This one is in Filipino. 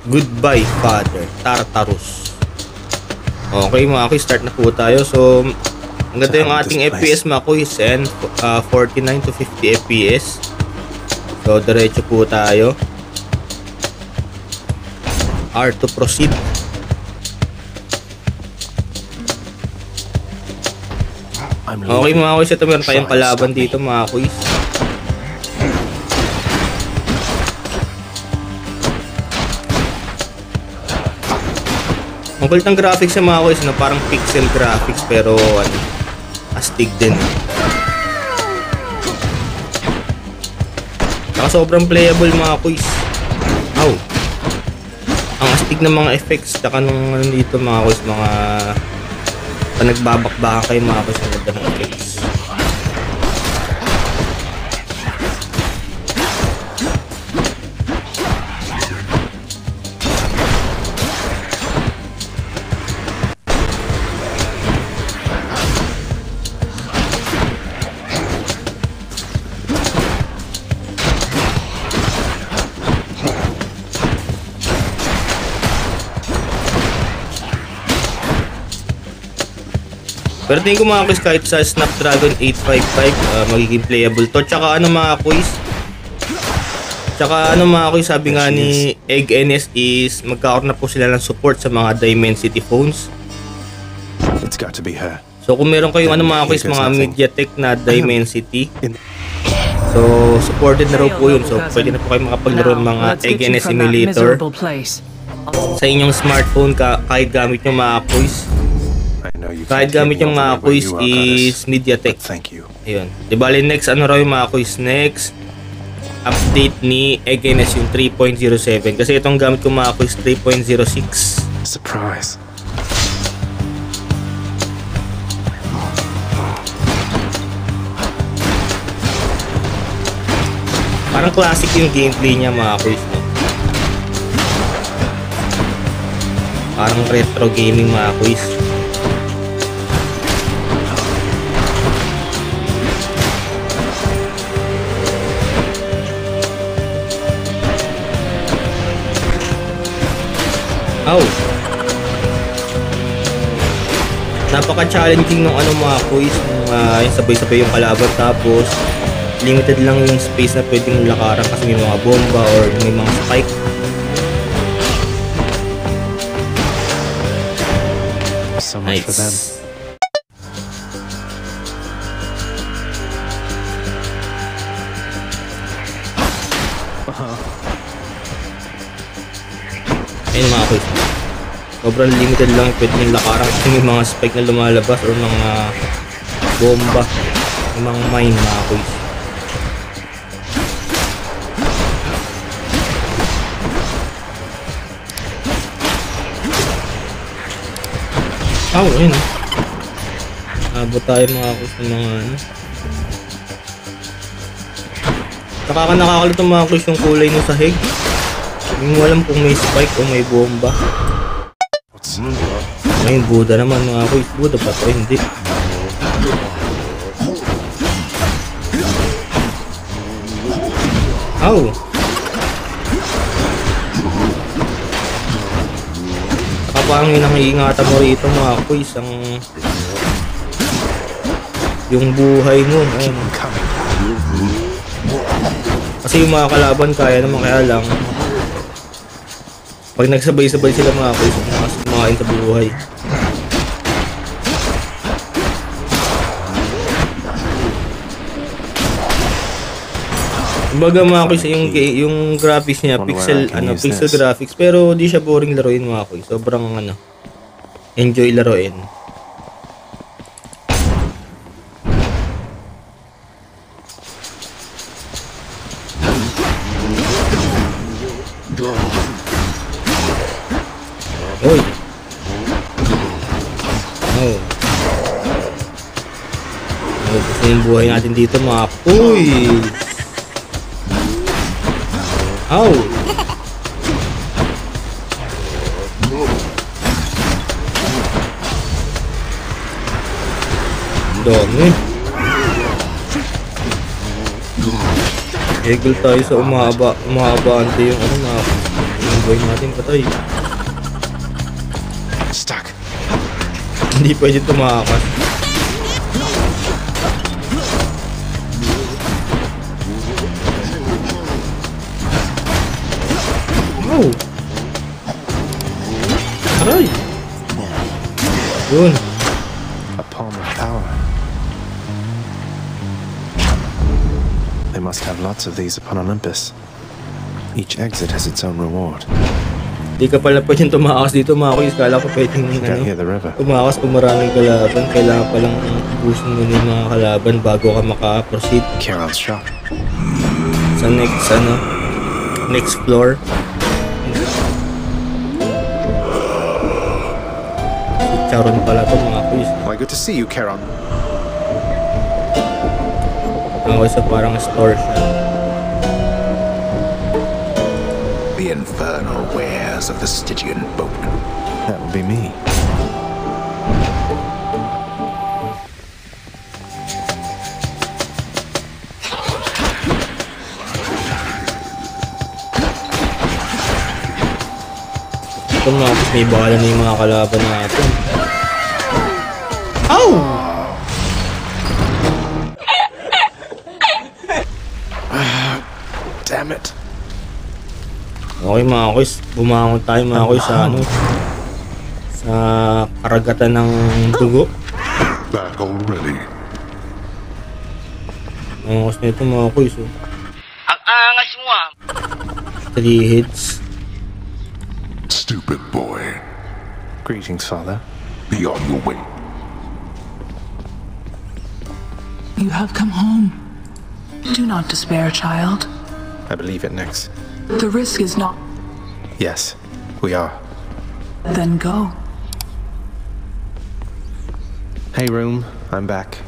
Goodbye Father Tartarus. Okay mga kuys, start na po tayo. So ang ganda yung ating FPS mga kuys, and 49 to 50 FPS. So diretso po tayo. R to proceed. Okay mga kuys, ito meron tayong kalaban dito mga kuys. Ang kulit ng graphics sa mga kuys, no? Parang pixel graphics pero ano, astig din. Saka sobrang playable mga kuys. Ow. Ang astig ng mga effects, saka nung ano dito mga kuys, mga panagbabakbakan kayo mga kuys, ang ganda ng effects. Pero tingin ko mga kuys, kahit sa Snapdragon 855 magiging playable to. Tsaka ano mga kuys, sabi nga ni Egg NS is magkakaroon na po sila ng support sa mga Dimensity phones. It's got to be her. So kung meron kayong mga kuys, mga MediaTek na Dimensity, so supported na raw po yun. So pwede na po kayo makapaglaro ng mga Egg NS emulator sa inyong smartphone kahit gamit nyo mga kuys. Kahit gamit yung mga kuys is MediaTek. Ayun. Di bali next ano raw yung mga kuys, next update ni Egg NS yung 3.07. Kasi itong gamit ko mga kuys 3.06. Surprise. Parang classic yung gameplay niya mga kuys, no? Parang retro gaming mga kuys. Oh. Napaka-challenging nung ano mga kuys, yung sabay-sabay yung kalaban, tapos limited lang yung space na pwedeng lakaran kasi may mga bomba or may mga spike. So much for them. Ayun mga kuys, sobrang limited lang pwede yung lakaran kasi may mga spike na lumalabas or mga bomba, mga mine mga kuys. Ayun. Abot tayo mga kuys ng mga ano. Nakakalito mga kuys yung kulay ng sahig. Hindi mo alam kung may spike o may bomba. May Buddha naman mga kuys. Buddha pa to, hindi. Ow! Saka parang yung nangiingatan mo rito mga kuys, ang yung buhay mo. Ayun. Kasi yung mga kalaban kaya naman, kaya lang pag nagsabay-sabay sila mga kuys, kumakain sa buhay. Kumbaga mga kuys, yung graphics niya, pixel graphics, pero di siya boring laruin mga kuys. Sobrang enjoy laruin. Oy. Oh. Gusto yung buhay natin dito mga uy. Ow. Dami. Higil tayo sa umahaba-ante yung ano na yung buhay natin patay. Stuck. Hindi pwede tumakas. Oh! Aray! Yun. A palm of power. They must have lots of these upon Olympus. Each exit has its own reward. Di ka pala pwedeng tumakas dito mga kuys. Kala ko pwedeng You can't hear the river. tumakas kung maraming kalaban. Kailangan palang ubusin mo na yung mga kalaban bago ka maka-proceed Charon's shop. sa next floor. Si Charon pala to mga kuys. Why, good to see you, Charon. Ako sa parang store siya. The infernal wares of the Stygian boatman. That would be me. Ito mga kuys, may bala na yung mga kalaban natin. Ow! Damn it. Okay mga kuys, bumangon tayo mga kuys sa sa karagatan ng dugo. Back already. Ang angas nito mga kuys. Oh. Ang angas mo ah. 3 hits. Stupid boy. Greetings, Father. Be on your way. You have come home. Do not despair, child. I believe it next. The risk is not. Yes, we are. Then go. Hey, room. I'm back.